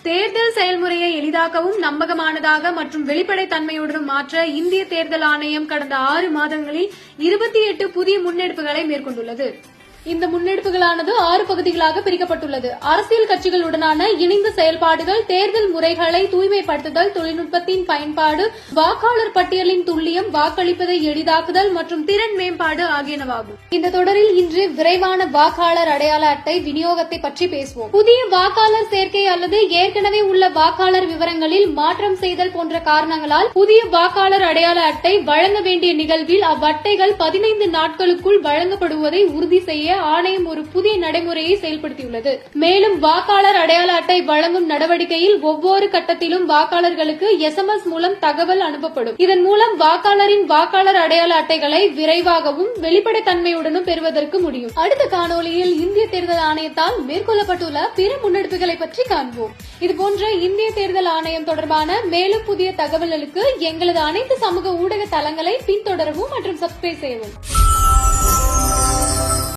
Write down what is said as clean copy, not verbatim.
தேர்தல் செயல்முறையை எளிதாக்கவும் நம்பகமானதாக மற்றும் வெளிப்படைத்தன்மையுடன் மாற்ற இந்திய தேர்தல் ஆணையம் கடந்த 6 மாதங்களில் 28 புதிய முன்னெடுப்புகளை மேற்கொண்டுள்ளது. இந்த முன்னெடுப்புகளானது 6 பகுதிகளாக பிரிக்கப்பட்டுள்ளது. அரசியல் கட்சிகளுடனான இணைந்த செயல்பாடுகள், தேர்தல் முறைகளை தூய்மைப்படுத்துதல், தொழில்நுட்பத்தின் பயன்பாடு, வாக்காளர் பட்டியலின் துல்லியம், வாக்களிப்பதை எளிதாக்குதல் மற்றும் திறன் மேம்பாடு ஆகியனவாகும். இந்த தொடரில் இன்று விரைவான வாக்காளர் அடையாள அட்டை விநியோகத்தை பற்றி பேசுவோம். புதிய வாக்காளர் சேர்க்கை அல்லது ஏற்கனவே உள்ள வாக்காளர் விவரங்களில் மாற்றம் செய்தல் போன்ற காரணங்களால் புதிய வாக்காளர் அடையாள அட்டை வழங்க வேண்டிய நிகழ்வில் அவ்வட்டைகள் 15 நாட்களுக்குள் வழங்கப்படுவதை உறுதி செய்ய ஆணையம் ஒரு புதிய நடைமுறையை செயல்படுத்தியுள்ளது. மேலும் வாக்காளர் அடையாள அட்டை வழங்கும் நடவடிக்கையில் ஒவ்வொரு கட்டத்திலும் வாக்காளர்களுக்கு SMS மூலம் தகவல் அனுப்பப்படும். இதன் மூலம் வாக்காளரின் வாக்காளர் அடையாள அட்டைகளை விரைவாகவும் வெளிப்படைத்தன்மையுடனும் பெறுவதற்கு முடியும். அடுத்த காணொலியில் இந்திய தேர்தல் ஆணையத்தால் மேற்கொள்ளப்பட்டுள்ள பிற முன்னெடுப்புகளை பற்றி காண்போம். இதுபோன்ற இந்திய தேர்தல் ஆணையம் தொடர்பான மேலும் புதிய தகவல்களுக்கு எங்களது அனைத்து சமூக ஊடக தளங்களை பின்தொடரவும் மற்றும் சப்ஸ்கிரைப் செய்யவும்.